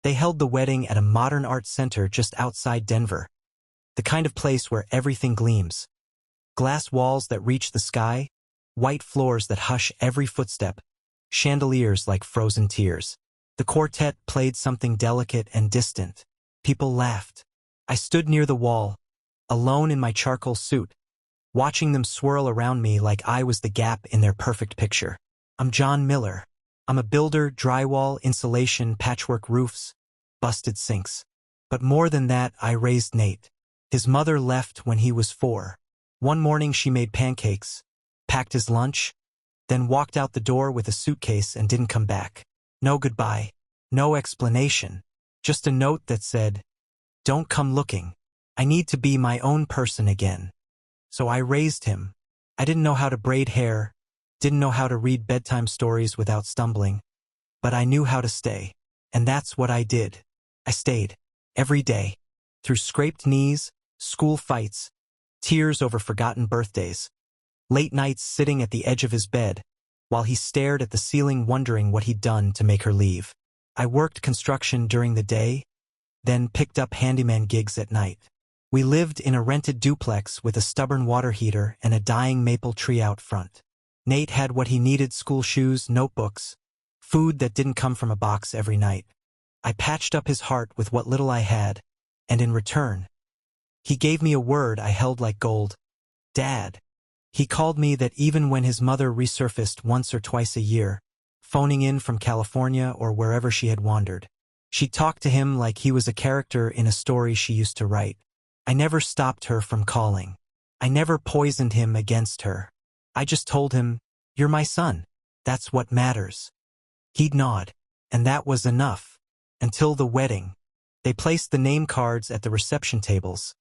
They held the wedding at a modern art center just outside Denver, the kind of place where everything gleams. Glass walls that reach the sky, white floors that hush every footstep, chandeliers like frozen tears. The quartet played something delicate and distant. People laughed. I stood near the wall, alone in my charcoal suit, watching them swirl around me like I was the gap in their perfect picture. I'm John Miller. I'm a builder, drywall, insulation, patchwork roofs, busted sinks. But more than that, I raised Nate. His mother left when he was 4. One morning she made pancakes, packed his lunch, then walked out the door with a suitcase and didn't come back. No goodbye, no explanation, just a note that said, "Don't come looking. I need to be my own person again." So I raised him. I didn't know how to braid hair, didn't know how to read bedtime stories without stumbling, but I knew how to stay. And that's what I did. I stayed. Every day. Through scraped knees, school fights, tears over forgotten birthdays, late nights sitting at the edge of his bed, while he stared at the ceiling wondering what he'd done to make her leave. I worked construction during the day, then picked up handyman gigs at night. We lived in a rented duplex with a stubborn water heater and a dying maple tree out front. Nate had what he needed: school shoes, notebooks, food that didn't come from a box every night. I patched up his heart with what little I had, and in return, he gave me a word I held like gold: Dad. He called me that even when his mother resurfaced once or twice a year, phoning in from California or wherever she had wandered. She talked to him like he was a character in a story she used to write. I never stopped her from calling. I never poisoned him against her. I just told him, "You're my son. That's what matters." He'd nod, and that was enough. Until the wedding. They placed the name cards at the reception tables,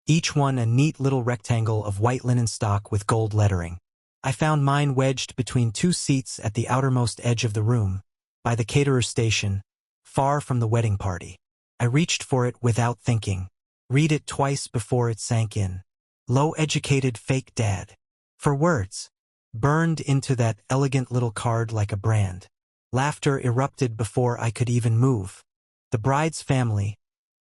each one a neat little rectangle of white linen stock with gold lettering. I found mine wedged between 2 seats at the outermost edge of the room, by the caterer's station, far from the wedding party. I reached for it without thinking. Read it twice before it sank in. Low-educated fake dad. 4 words, burned into that elegant little card like a brand. Laughter erupted before I could even move. The bride's family,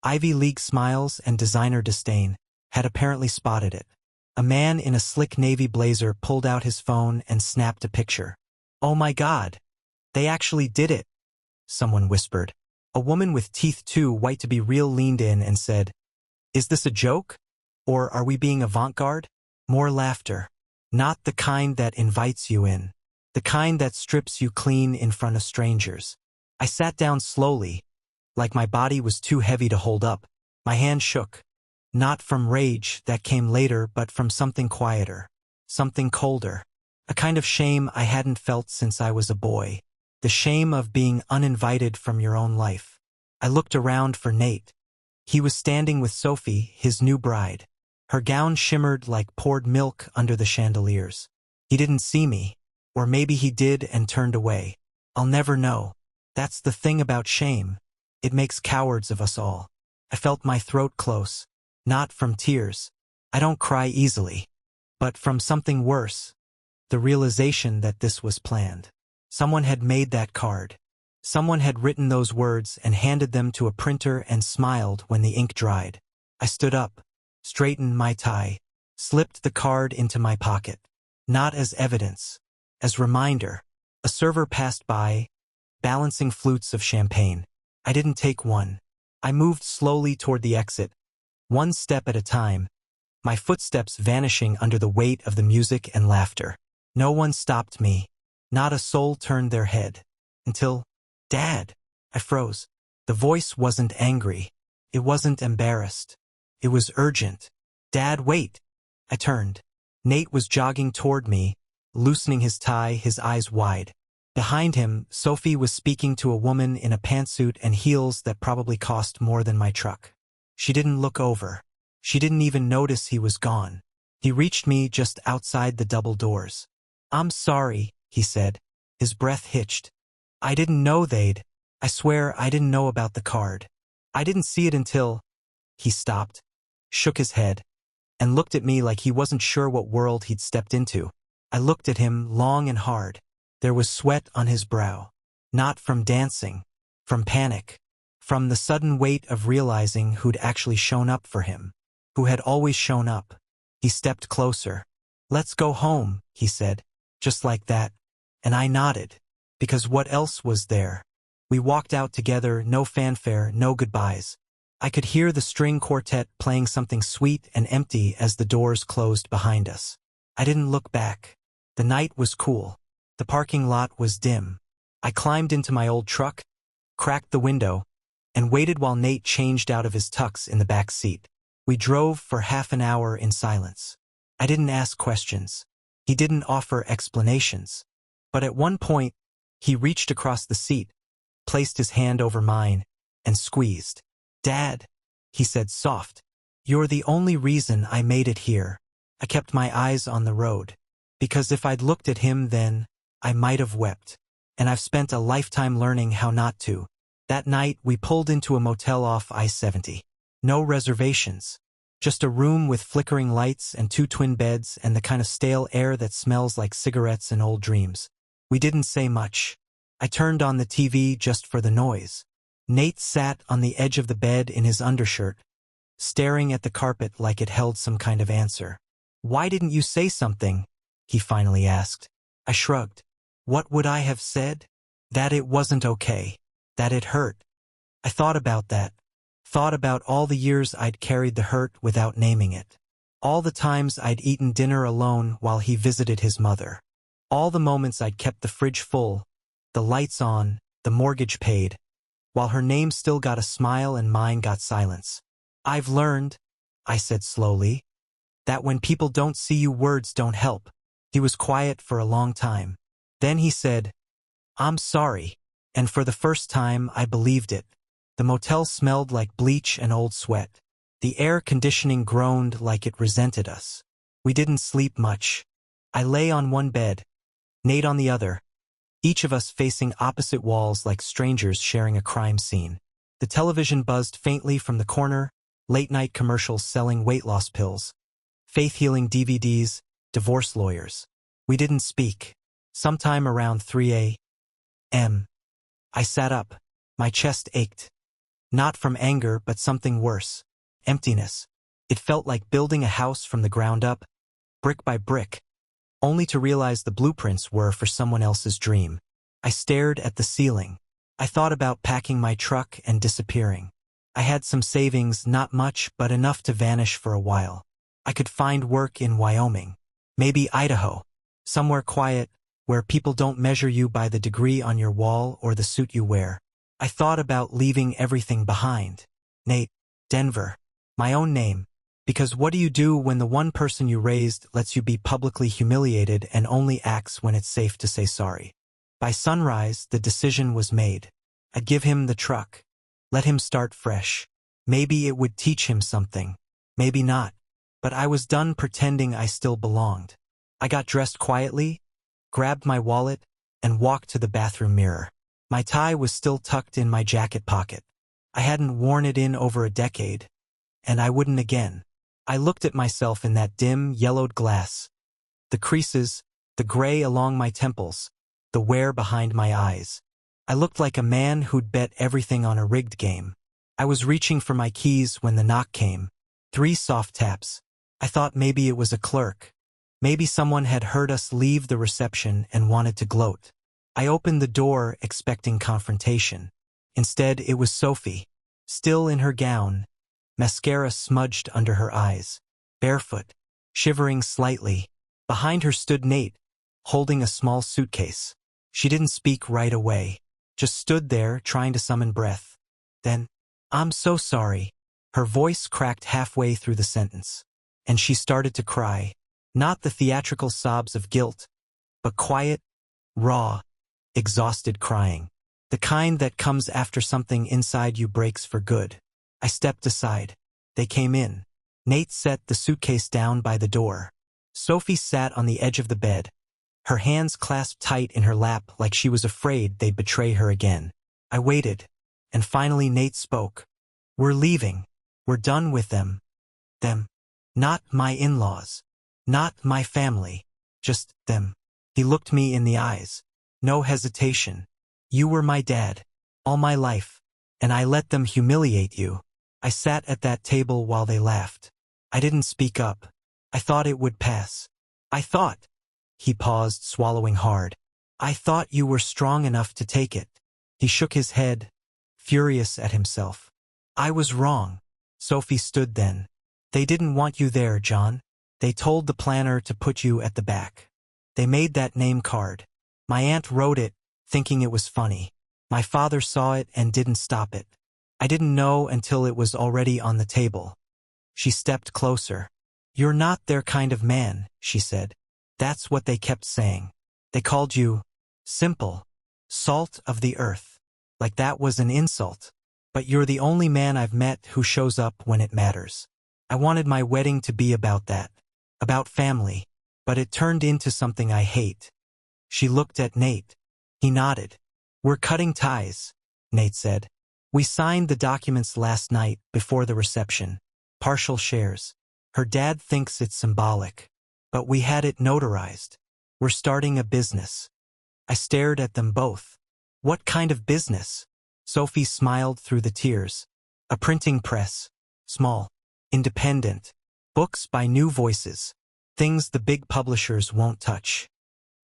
Ivy League smiles and designer disdain, had apparently spotted it. A man in a slick navy blazer pulled out his phone and snapped a picture. "Oh my God! They actually did it!" someone whispered. A woman with teeth too white to be real leaned in and said, "Is this a joke? Or are we being avant-garde?" More laughter. Not the kind that invites you in. The kind that strips you clean in front of strangers. I sat down slowly, like my body was too heavy to hold up. My hand shook. Not from rage, that came later, but from something quieter. Something colder. A kind of shame I hadn't felt since I was a boy. The shame of being uninvited from your own life. I looked around for Nate. He was standing with Sophie, his new bride. Her gown shimmered like poured milk under the chandeliers. He didn't see me. Or maybe he did and turned away. I'll never know. That's the thing about shame. It makes cowards of us all. I felt my throat close. Not from tears. I don't cry easily. But from something worse. The realization that this was planned. Someone had made that card. Someone had written those words and handed them to a printer and smiled when the ink dried. I stood up, straightened my tie, slipped the card into my pocket. Not as evidence. As reminder. A server passed by, balancing flutes of champagne. I didn't take one. I moved slowly toward the exit, one step at a time, my footsteps vanishing under the weight of the music and laughter. No one stopped me. Not a soul turned their head. Until, "Dad!" I froze. The voice wasn't angry. It wasn't embarrassed. It was urgent. "Dad, wait!" I turned. Nate was jogging toward me, loosening his tie, his eyes wide. Behind him, Sophie was speaking to a woman in a pantsuit and heels that probably cost more than my truck. She didn't look over. She didn't even notice he was gone. He reached me just outside the double doors. "I'm sorry," he said. His breath hitched. "I didn't know they'd. I swear I didn't know about the card. I didn't see it until—" He stopped, shook his head, and looked at me like he wasn't sure what world he'd stepped into. I looked at him long and hard. There was sweat on his brow. Not from dancing. From panic. From the sudden weight of realizing who'd actually shown up for him, who had always shown up. He stepped closer. "Let's go home," he said, just like that, and I nodded, because what else was there? We walked out together, no fanfare, no goodbyes. I could hear the string quartet playing something sweet and empty as the doors closed behind us. I didn't look back. The night was cool. The parking lot was dim. I climbed into my old truck, cracked the window, and waited while Nate changed out of his tux in the back seat. We drove for half an hour in silence. I didn't ask questions. He didn't offer explanations. But at one point, he reached across the seat, placed his hand over mine, and squeezed. "Dad," he said soft, "you're the only reason I made it here." I kept my eyes on the road, because if I'd looked at him then, I might have wept. And I've spent a lifetime learning how not to. That night, we pulled into a motel off I-70. No reservations. Just a room with flickering lights and 2 twin beds and the kind of stale air that smells like cigarettes and old dreams. We didn't say much. I turned on the TV just for the noise. Nate sat on the edge of the bed in his undershirt, staring at the carpet like it held some kind of answer. "Why didn't you say something?" he finally asked. I shrugged. What would I have said? That it wasn't okay. That it hurt. I thought about that. Thought about all the years I'd carried the hurt without naming it. All the times I'd eaten dinner alone while he visited his mother. All the moments I'd kept the fridge full, the lights on, the mortgage paid, while her name still got a smile and mine got silence. "I've learned," I said slowly, "that when people don't see you, words don't help." He was quiet for a long time. Then he said, "I'm sorry," and for the first time I believed it. The motel smelled like bleach and old sweat. The air conditioning groaned like it resented us. We didn't sleep much. I lay on one bed, Nate on the other, each of us facing opposite walls like strangers sharing a crime scene. The television buzzed faintly from the corner, late-night commercials selling weight loss pills, faith-healing DVDs, divorce lawyers. We didn't speak. Sometime around 3 a.m., I sat up. My chest ached. Not from anger, but something worse. Emptiness. It felt like building a house from the ground up, brick by brick, only to realize the blueprints were for someone else's dream. I stared at the ceiling. I thought about packing my truck and disappearing. I had some savings, not much, but enough to vanish for a while. I could find work in Wyoming. Maybe Idaho. Somewhere quiet, where people don't measure you by the degree on your wall or the suit you wear. I thought about leaving everything behind. Nate, Denver, my own name. Because what do you do when the one person you raised lets you be publicly humiliated and only acts when it's safe to say sorry? By sunrise, the decision was made. I'd give him the truck. Let him start fresh. Maybe it would teach him something. Maybe not. But I was done pretending I still belonged. I got dressed quietly, grabbed my wallet, and walked to the bathroom mirror. My tie was still tucked in my jacket pocket. I hadn't worn it in over a decade, and I wouldn't again. I looked at myself in that dim, yellowed glass. The creases, the gray along my temples, the wear behind my eyes. I looked like a man who'd bet everything on a rigged game. I was reaching for my keys when the knock came. 3 soft taps. I thought maybe it was a clerk. Maybe someone had heard us leave the reception and wanted to gloat. I opened the door expecting confrontation. Instead, it was Sophie, still in her gown, mascara smudged under her eyes, barefoot, shivering slightly. Behind her stood Nate, holding a small suitcase. She didn't speak right away, just stood there trying to summon breath. Then, "I'm so sorry." Her voice cracked halfway through the sentence, and she started to cry. Not the theatrical sobs of guilt, but quiet, raw, exhausted crying. The kind that comes after something inside you breaks for good. I stepped aside. They came in. Nate set the suitcase down by the door. Sophie sat on the edge of the bed, her hands clasped tight in her lap like she was afraid they'd betray her again. I waited, and finally Nate spoke. "We're leaving. We're done with them. Them. Not my in-laws. Not my family. Just them." He looked me in the eyes. No hesitation. "You were my dad. All my life. And I let them humiliate you. I sat at that table while they laughed. I didn't speak up. I thought it would pass. I thought. He paused, swallowing hard. I thought you were strong enough to take it. He shook his head, furious at himself. I was wrong. Sophie stood then. They didn't want you there, John. They told the planner to put you at the back. They made that name card. My aunt wrote it, thinking it was funny. My father saw it and didn't stop it. I didn't know until it was already on the table. She stepped closer. You're not their kind of man, she said. That's what they kept saying. They called you simple, salt of the earth. Like that was an insult. But you're the only man I've met who shows up when it matters. I wanted my wedding to be about that. About family. But it turned into something I hate. She looked at Nate. He nodded. We're cutting ties, Nate said. We signed the documents last night before the reception. Partial shares. Her dad thinks it's symbolic. But we had it notarized. We're starting a business. I stared at them both. What kind of business? Sophie smiled through the tears. A printing press. Small. Independent. Books by new voices. Things the big publishers won't touch.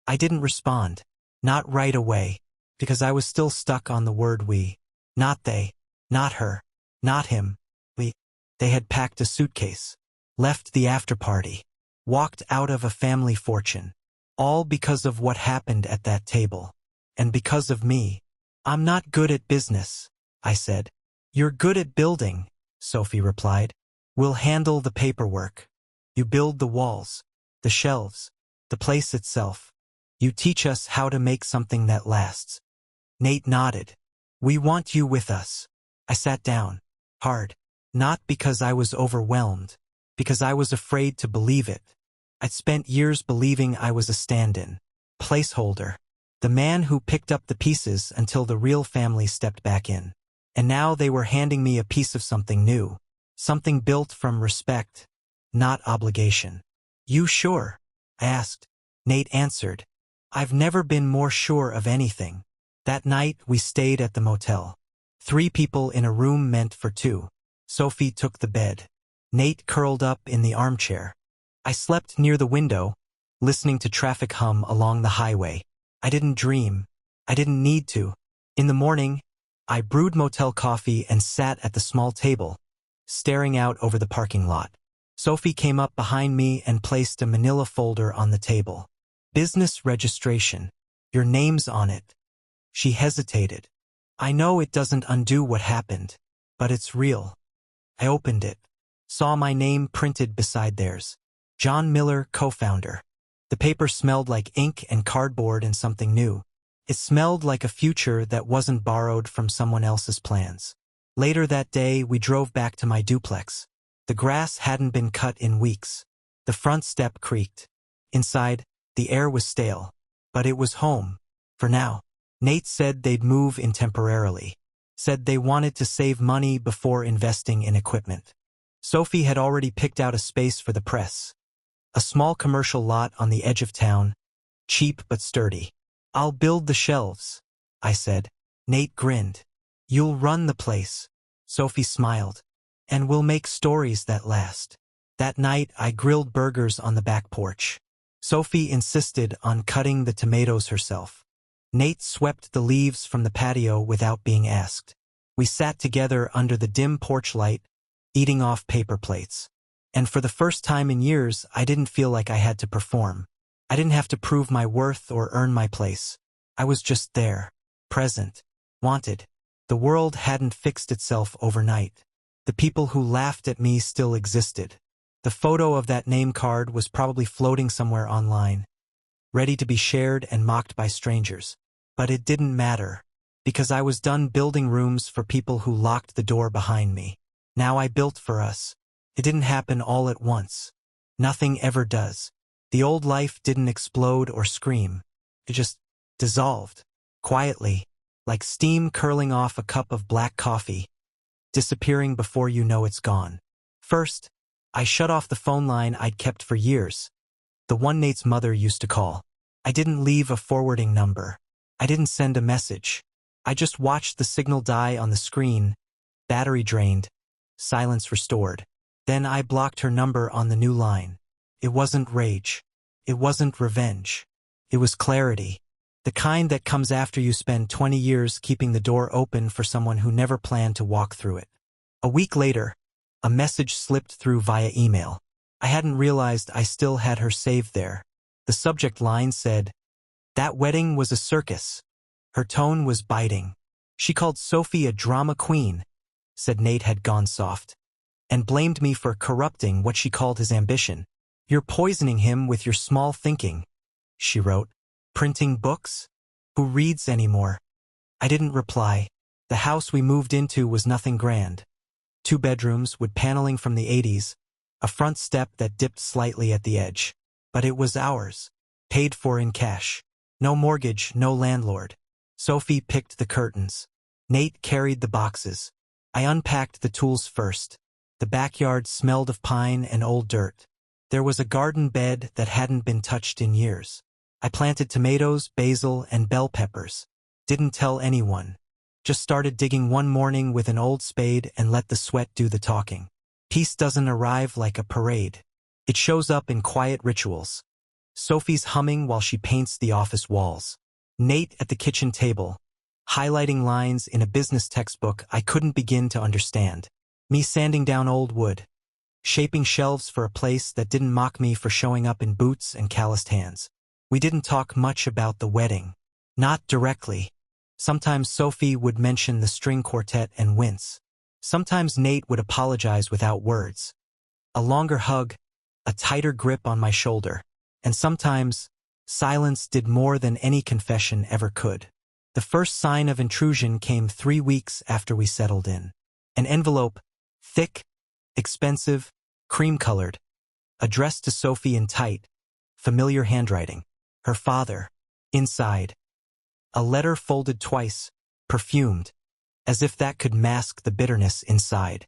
I didn't respond. Not right away. Because I was still stuck on the word we. Not they. Not her. Not him. We. They had packed a suitcase. Left the after-party. Walked out of a family fortune. All because of what happened at that table. And because of me. I'm not good at business, I said. You're good at building, Sophie replied. We'll handle the paperwork. You build the walls, the shelves, the place itself. You teach us how to make something that lasts. Nate nodded. We want you with us. I sat down. Hard. Not because I was overwhelmed. Because I was afraid to believe it. I'd spent years believing I was a stand-in. Placeholder. The man who picked up the pieces until the real family stepped back in. And now they were handing me a piece of something new. Something built from respect, not obligation. You sure? I asked. Nate answered. I've never been more sure of anything. That night we stayed at the motel. 3 people in a room meant for 2. Sophie took the bed. Nate curled up in the armchair. I slept near the window, listening to traffic hum along the highway. I didn't dream. I didn't need to. In the morning, I brewed motel coffee and sat at the small table, staring out over the parking lot. Sophie came up behind me and placed a manila folder on the table. Business registration. Your name's on it. She hesitated. I know it doesn't undo what happened, but it's real. I opened it. Saw my name printed beside theirs. John Miller, co-founder. The paper smelled like ink and cardboard and something new. It smelled like a future that wasn't borrowed from someone else's plans. Later that day, we drove back to my duplex. The grass hadn't been cut in weeks. The front step creaked. Inside, the air was stale. But it was home. For now. Nate said they'd move in temporarily. Said they wanted to save money before investing in equipment. Sophie had already picked out a space for the press. A small commercial lot on the edge of town. Cheap but sturdy. I'll build the shelves, I said. Nate grinned. You'll run the place. Sophie smiled. And we'll make stories that last. That night, I grilled burgers on the back porch. Sophie insisted on cutting the tomatoes herself. Nate swept the leaves from the patio without being asked. We sat together under the dim porch light, eating off paper plates. And for the first time in years, I didn't feel like I had to perform. I didn't have to prove my worth or earn my place. I was just there, present, wanted. The world hadn't fixed itself overnight. The people who laughed at me still existed. The photo of that name card was probably floating somewhere online, ready to be shared and mocked by strangers. But it didn't matter, because I was done building rooms for people who locked the door behind me. Now I built for us. It didn't happen all at once. Nothing ever does. The old life didn't explode or scream. It just dissolved, quietly, like steam curling off a cup of black coffee, disappearing before you know it's gone. First, I shut off the phone line I'd kept for years, the one Nate's mother used to call. I didn't leave a forwarding number. I didn't send a message. I just watched the signal die on the screen, battery drained, silence restored. Then I blocked her number on the new line. It wasn't rage. It wasn't revenge. It was clarity. The kind that comes after you spend 20 years keeping the door open for someone who never planned to walk through it. A week later, a message slipped through via email. I hadn't realized I still had her saved there. The subject line said, "That wedding was a circus." Her tone was biting. She called Sophie a drama queen, said Nate had gone soft, and blamed me for corrupting what she called his ambition. "You're poisoning him with your small thinking," she wrote. "Printing books? Who reads anymore?" I didn't reply. The house we moved into was nothing grand. 2 bedrooms with paneling from the 80s, a front step that dipped slightly at the edge. But it was ours, paid for in cash. No mortgage, no landlord. Sophie picked the curtains. Nate carried the boxes. I unpacked the tools first. The backyard smelled of pine and old dirt. There was a garden bed that hadn't been touched in years. I planted tomatoes, basil, and bell peppers. Didn't tell anyone. Just started digging one morning with an old spade and let the sweat do the talking. Peace doesn't arrive like a parade. It shows up in quiet rituals. Sophie's humming while she paints the office walls. Nate at the kitchen table, highlighting lines in a business textbook I couldn't begin to understand. Me sanding down old wood, shaping shelves for a place that didn't mock me for showing up in boots and calloused hands. We didn't talk much about the wedding. Not directly. Sometimes Sophie would mention the string quartet and wince. Sometimes Nate would apologize without words. A longer hug, a tighter grip on my shoulder. And sometimes, silence did more than any confession ever could. The first sign of intrusion came 3 weeks after we settled in. An envelope, thick, expensive, cream-colored, addressed to Sophie in tight, familiar handwriting. Her father. Inside. A letter folded twice, perfumed, as if that could mask the bitterness inside.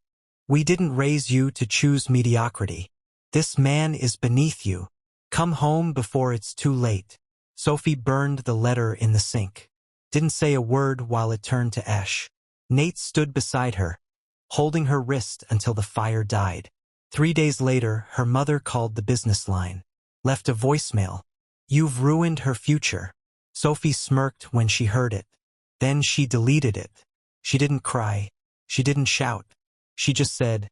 "We didn't raise you to choose mediocrity. This man is beneath you. Come home before it's too late." Sophie burned the letter in the sink. Didn't say a word while it turned to ash. Nate stood beside her, holding her wrist until the fire died. 3 days later, her mother called the business line. Left a voicemail. "You've ruined her future." Sophie smirked when she heard it. Then she deleted it. She didn't cry. She didn't shout. She just said,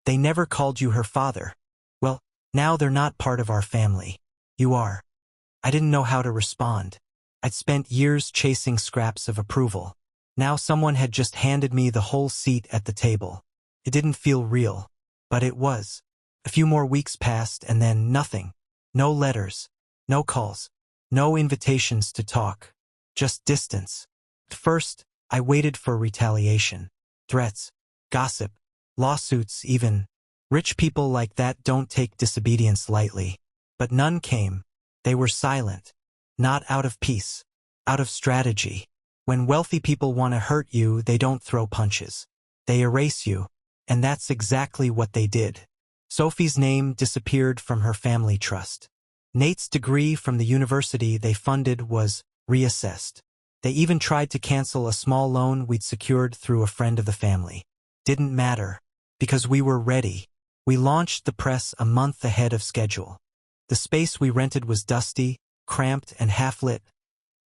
"They never called you her father. Well, now they're not part of our family. You are." I didn't know how to respond. I'd spent years chasing scraps of approval. Now someone had just handed me the whole seat at the table. It didn't feel real, but it was. A few more weeks passed and then nothing. No letters. No calls. No invitations to talk. Just distance. At first, I waited for retaliation. Threats. Gossip. Lawsuits even. Rich people like that don't take disobedience lightly. But none came. They were silent. Not out of peace. Out of strategy. When wealthy people want to hurt you, they don't throw punches. They erase you. And that's exactly what they did. Sophie's name disappeared from her family trust. Nate's degree from the university they funded was reassessed. They even tried to cancel a small loan we'd secured through a friend of the family. Didn't matter, because we were ready. We launched the press a month ahead of schedule. The space we rented was dusty, cramped, and half-lit,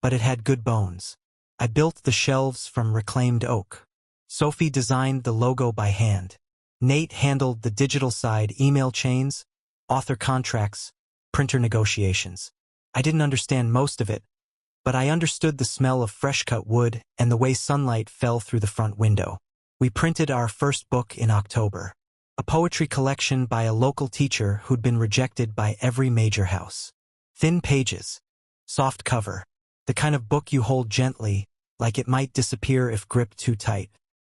but it had good bones. I built the shelves from reclaimed oak. Sophie designed the logo by hand. Nate handled the digital side, email chains, author contracts, printer negotiations. I didn't understand most of it, but I understood the smell of fresh-cut wood and the way sunlight fell through the front window. We printed our first book in October, a poetry collection by a local teacher who'd been rejected by every major house. Thin pages, soft cover, the kind of book you hold gently, like it might disappear if gripped too tight.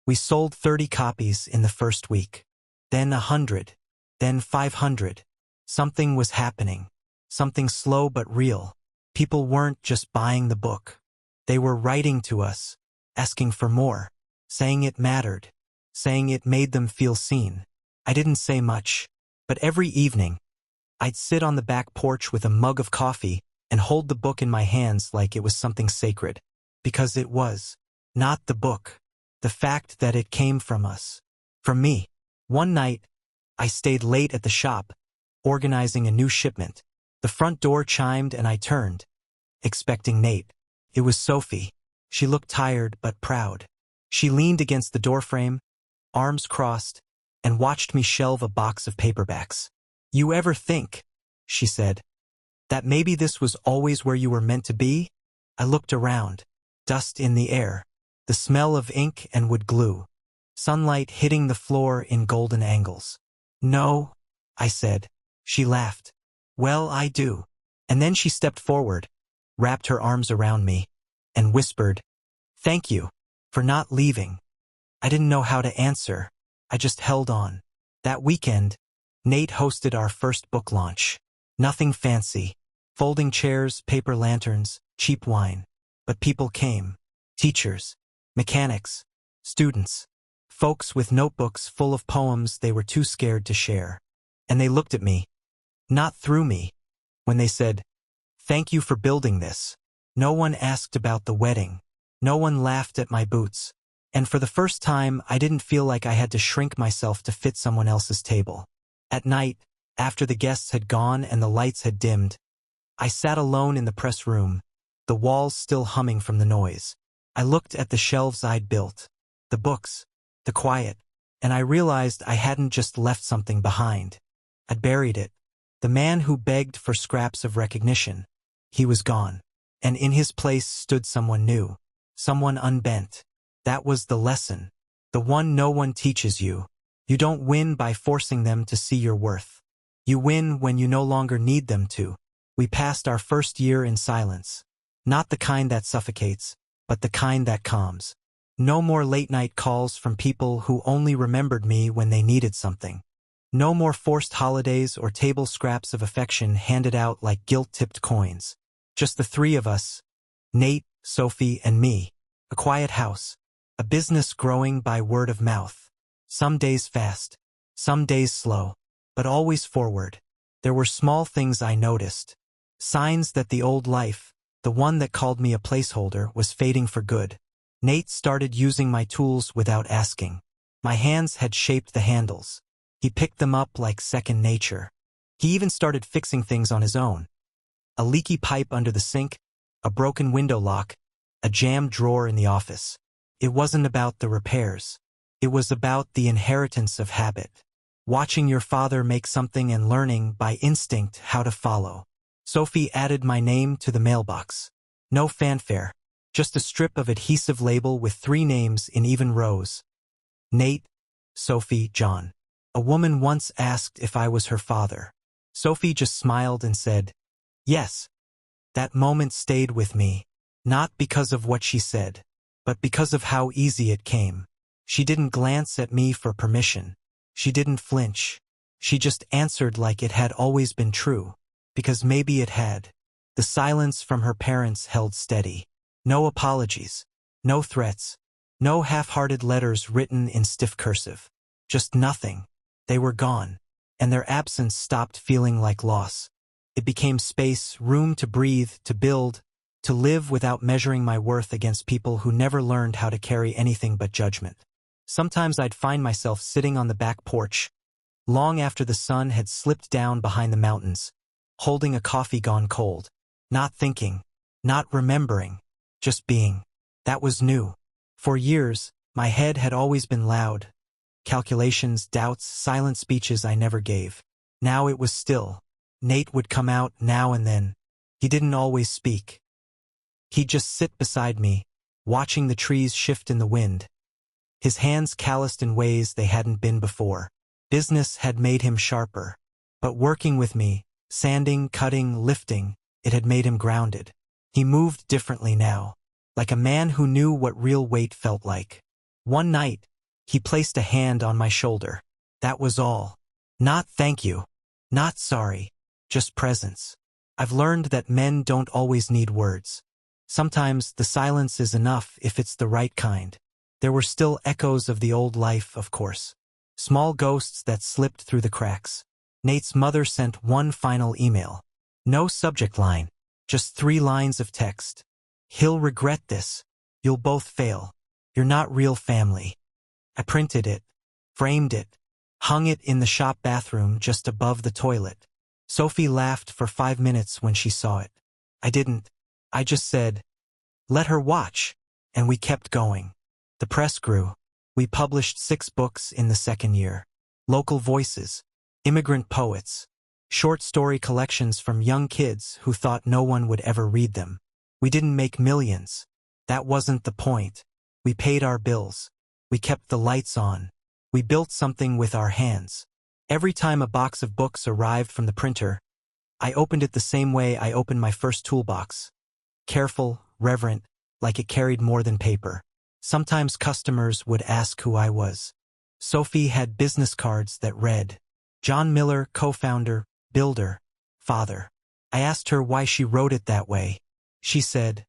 We sold 30 copies in the first week, then 100, then 500. Something was happening, something slow but real. People weren't just buying the book. They were writing to us, asking for more, saying it mattered, saying it made them feel seen. I didn't say much, but every evening, I'd sit on the back porch with a mug of coffee and hold the book in my hands like it was something sacred, because it was. Not the book. The fact that it came from us. From me. One night, I stayed late at the shop, organizing a new shipment. The front door chimed and I turned, expecting Nate. It was Sophie. She looked tired but proud. She leaned against the doorframe, arms crossed, and watched me shelve a box of paperbacks. "You ever think," she said, "that maybe this was always where you were meant to be?" I looked around. Dust in the air. The smell of ink and wood glue. Sunlight hitting the floor in golden angles. "No," I said. She laughed. "Well, I do." And then she stepped forward, wrapped her arms around me, and whispered, "Thank you for not leaving." I didn't know how to answer. I just held on. That weekend, Nate hosted our first book launch. Nothing fancy. Folding chairs, paper lanterns, cheap wine. But people came. Teachers, mechanics, students, folks with notebooks full of poems they were too scared to share. And they looked at me, not through me, when they said, "Thank you for building this." No one asked about the wedding. No one laughed at my boots. And for the first time, I didn't feel like I had to shrink myself to fit someone else's table. At night, after the guests had gone and the lights had dimmed, I sat alone in the press room, the walls still humming from the noise. I looked at the shelves I'd built, the books, the quiet, and I realized I hadn't just left something behind. I'd buried it. The man who begged for scraps of recognition. He was gone. And in his place stood someone new. Someone unbent. That was the lesson. The one no one teaches you. You don't win by forcing them to see your worth. You win when you no longer need them to. We passed our first year in silence. Not the kind that suffocates, but the kind that calms. No more late-night calls from people who only remembered me when they needed something. No more forced holidays or table scraps of affection handed out like guilt-tipped coins. Just the three of us, Nate, Sophie, and me. A quiet house. A business growing by word of mouth. Some days fast, some days slow, but always forward. There were small things I noticed. Signs that the old life, the one that called me a placeholder, was fading for good. Nate started using my tools without asking. My hands had shaped the handles. He picked them up like second nature. He even started fixing things on his own. A leaky pipe under the sink, a broken window lock, a jammed drawer in the office. It wasn't about the repairs. It was about the inheritance of habit. Watching your father make something and learning by instinct how to follow. Sophie added my name to the mailbox. No fanfare, just a strip of adhesive label with 3 names in even rows. Nate, Sophie, John. A woman once asked if I was her father. Sophie just smiled and said, "Yes." That moment stayed with me, not because of what she said, but because of how easy it came. She didn't glance at me for permission. She didn't flinch. She just answered like it had always been true, because maybe it had. The silence from her parents held steady. No apologies, no threats, no half-hearted letters written in stiff cursive. Just nothing. They were gone, and their absence stopped feeling like loss. It became space, room to breathe, to build, to live without measuring my worth against people who never learned how to carry anything but judgment. Sometimes I'd find myself sitting on the back porch, long after the sun had slipped down behind the mountains, holding a coffee gone cold, not thinking, not remembering, just being. That was new. For years, my head had always been loud. Calculations, doubts, silent speeches I never gave. Now it was still. Nate would come out now and then. He didn't always speak. He'd just sit beside me, watching the trees shift in the wind. His hands calloused in ways they hadn't been before. Business had made him sharper. But working with me, sanding, cutting, lifting, it had made him grounded. He moved differently now, like a man who knew what real weight felt like. One night, he placed a hand on my shoulder. That was all. Not thank you. Not sorry. Just presence. I've learned that men don't always need words. Sometimes the silence is enough if it's the right kind. There were still echoes of the old life, of course. Small ghosts that slipped through the cracks. Nate's mother sent one final email. No subject line. Just 3 lines of text. "He'll regret this. You'll both fail." "You're not real family." I printed it, framed it, hung it in the shop bathroom just above the toilet. Sophie laughed for 5 minutes when she saw it. I didn't. I just said, "Let her watch," and we kept going. The press grew. We published 6 books in the second year. Local voices, immigrant poets, short story collections from young kids who thought no one would ever read them. We didn't make millions. That wasn't the point. We paid our bills. We kept the lights on. We built something with our hands. Every time a box of books arrived from the printer, I opened it the same way I opened my first toolbox. Careful, reverent, like it carried more than paper. Sometimes customers would ask who I was. Sophie had business cards that read, "John Miller, co-founder, builder, father." I asked her why she wrote it that way. She said,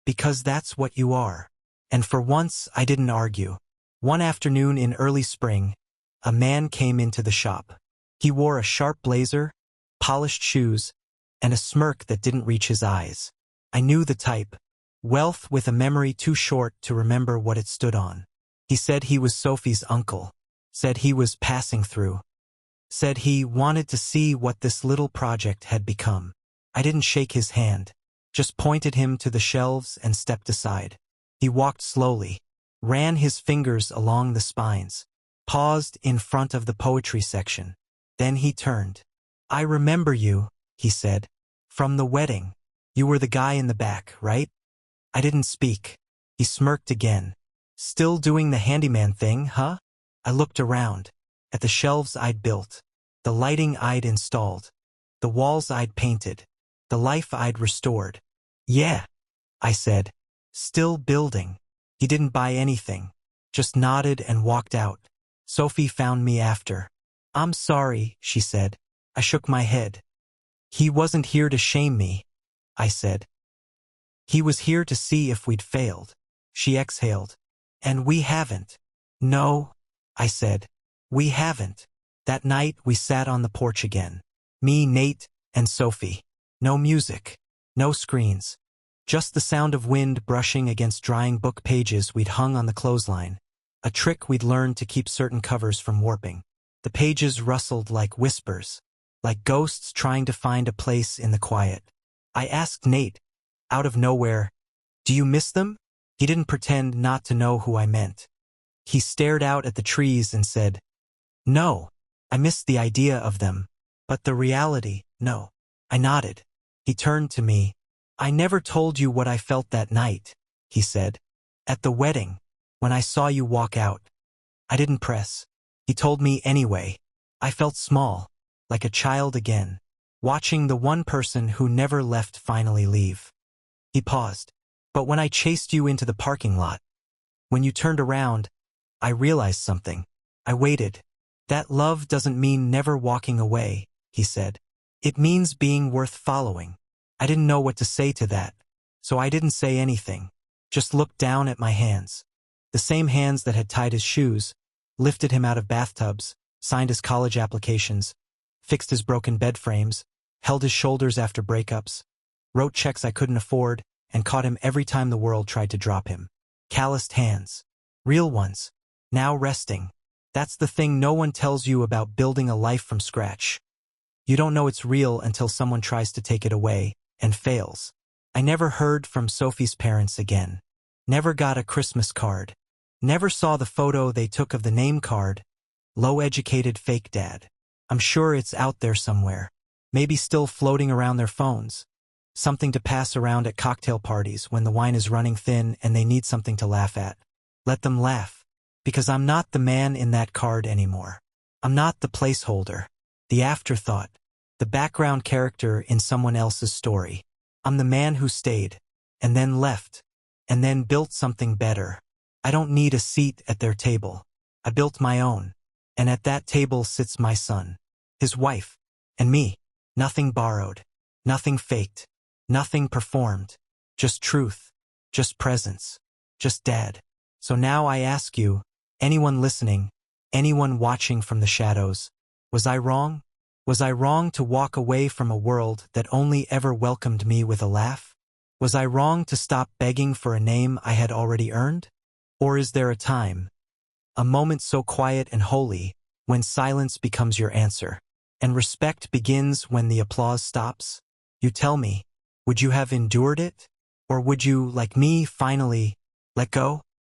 "Because that's what you are." And for once, I didn't argue. One afternoon in early spring, a man came into the shop. He wore a sharp blazer, polished shoes, and a smirk that didn't reach his eyes. I knew the type. Wealth with a memory too short to remember what it stood on. He said he was Sophie's uncle. Said he was passing through. Said he wanted to see what this little project had become. I didn't shake his hand. Just pointed him to the shelves and stepped aside. He walked slowly, ran his fingers along the spines, paused in front of the poetry section. Then he turned. "I remember you," he said. "From the wedding. You were the guy in the back, right?" I didn't speak. He smirked again. "Still doing the handyman thing, huh?" I looked around, at the shelves I'd built, the lighting I'd installed, the walls I'd painted, the life I'd restored. "Yeah," I said, "still building." He didn't buy anything, just nodded and walked out. Sophie found me after. "I'm sorry," she said. I shook my head. "He wasn't here to shame me," I said. "He was here to see if we'd failed." She exhaled. "And we haven't." "No," I said. "We haven't." That night we sat on the porch again. Me, Nate, and Sophie. No music. No screens. Just the sound of wind brushing against drying book pages we'd hung on the clothesline. A trick we'd learned to keep certain covers from warping. The pages rustled like whispers, like ghosts trying to find a place in the quiet. I asked Nate, out of nowhere, "Do you miss them?" He didn't pretend not to know who I meant. He stared out at the trees and said, "No, I missed the idea of them, but the reality, no." I nodded. He turned to me. "I never told you what I felt that night," he said. "At the wedding, when I saw you walk out." I didn't press. He told me anyway. I felt small, like a child again, watching the one person who never left finally leave. He paused. "But when I chased you into the parking lot, when you turned around, I realized something. I waited. That love doesn't mean never walking away," he said. "It means being worth following." I didn't know what to say to that, so I didn't say anything, just looked down at my hands. The same hands that had tied his shoes, lifted him out of bathtubs, signed his college applications, fixed his broken bed frames, held his shoulders after breakups, wrote checks I couldn't afford, and caught him every time the world tried to drop him. Calloused hands. Real ones. Now resting. That's the thing no one tells you about building a life from scratch. You don't know it's real until someone tries to take it away, and fails. I never heard from Sophie's parents again. Never got a Christmas card. Never saw the photo they took of the name card. Low-educated fake dad. I'm sure it's out there somewhere. Maybe still floating around their phones. Something to pass around at cocktail parties when the wine is running thin and they need something to laugh at. Let them laugh. Because I'm not the man in that card anymore. I'm not the placeholder, the afterthought, the background character in someone else's story. I'm the man who stayed, and then left, and then built something better. I don't need a seat at their table. I built my own, and at that table sits my son, his wife, and me. Nothing borrowed, nothing faked, nothing performed, just truth, just presence, just dad. So now I ask you, anyone listening, anyone watching from the shadows, was I wrong? Was I wrong to walk away from a world that only ever welcomed me with a laugh? Was I wrong to stop begging for a name I had already earned? Or is there a time, a moment so quiet and holy, when silence becomes your answer, and respect begins when the applause stops? You tell me, would you have endured it? Or would you, like me, finally let go?